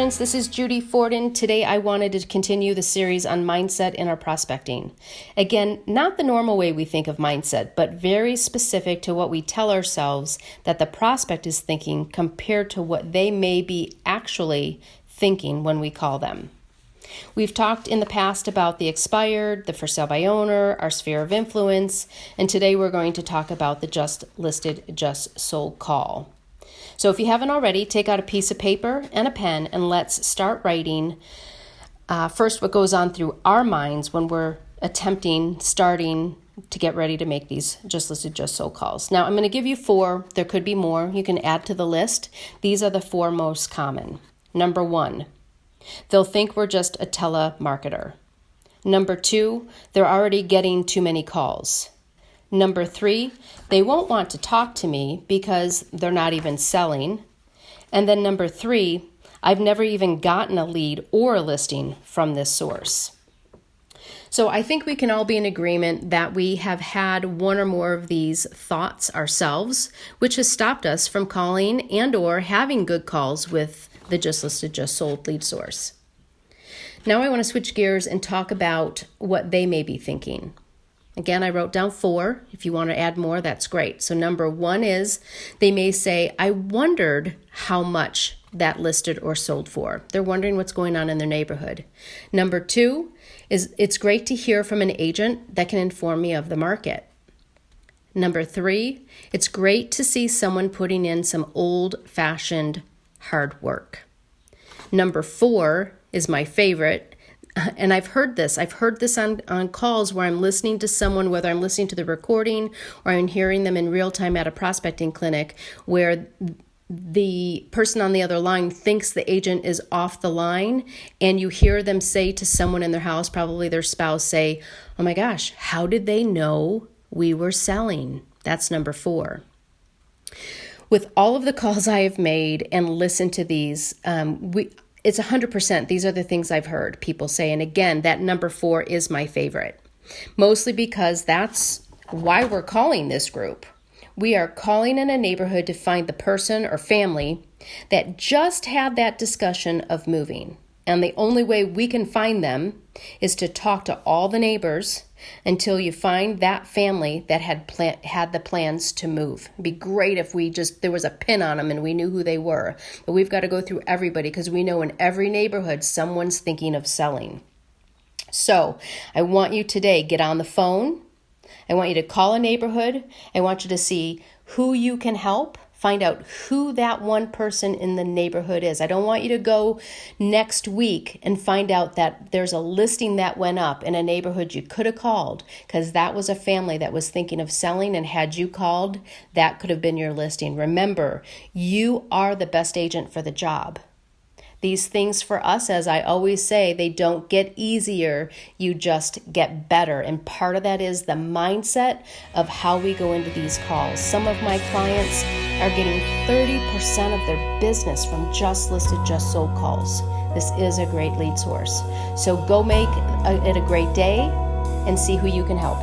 agents, this is Judy Fordon. Today I wanted to continue the series on mindset in our prospecting. Again, not the normal way we think of mindset, but very specific to what we tell ourselves that the prospect is thinking compared to what they may be actually thinking when we call them. We've talked in the past about the expired, the for sale by owner, our sphere of influence, and today we're going to talk about the just listed, just sold call. So if you haven't already, take out a piece of paper and a pen and let's start writing first what goes on through our minds when we're starting to get ready to make these just listed, just sold calls. Now I'm going to give you 4. There could be more. You can add to the list. These are the 4 most common. Number 1, they'll think we're just a telemarketer. Number 2, they're already getting too many calls. Number 3, they won't want to talk to me because they're not even selling. And then number 3, I've never even gotten a lead or a listing from this source. So I think we can all be in agreement that we have had one or more of these thoughts ourselves, which has stopped us from calling and or having good calls with the just listed, just sold lead source. Now I want to switch gears and talk about what they may be thinking. Again, I wrote down 4. If you want to add more, that's great. So number 1 is they may say, I wondered how much that listed or sold for. They're wondering what's going on in their neighborhood. Number 2 is it's great to hear from an agent that can inform me of the market. Number 3, it's great to see someone putting in some old-fashioned hard work. Number 4 is my favorite. And I've heard this on calls where I'm listening to someone, whether I'm listening to the recording or I'm hearing them in real time at a prospecting clinic, where the person on the other line thinks the agent is off the line, and you hear them say to someone in their house, probably their spouse, say, oh my gosh, how did they know we were selling? That's number 4. With all of the calls I have made and listened to these, it's 100%. These are the things I've heard people say. And again, that number 4 is my favorite, mostly because that's why we're calling this group. We are calling in a neighborhood to find the person or family that just had that discussion of moving. And the only way we can find them is to talk to all the neighbors until you find that family that had the plans to move. It'd be great if there was a pin on them and we knew who they were. But we've got to go through everybody because we know in every neighborhood someone's thinking of selling. So I want you today, get on the phone. I want you to call a neighborhood. I want you to see who you can help. Find out who that one person in the neighborhood is. I don't want you to go next week and find out that there's a listing that went up in a neighborhood you could have called, because that was a family that was thinking of selling, and had you called, that could have been your listing. Remember, you are the best agent for the job. These things for us, as I always say, they don't get easier, you just get better. And part of that is the mindset of how we go into these calls. Some of my clients are getting 30% of their business from just listed, just sold calls. This is a great lead source. So go make it a great day and see who you can help.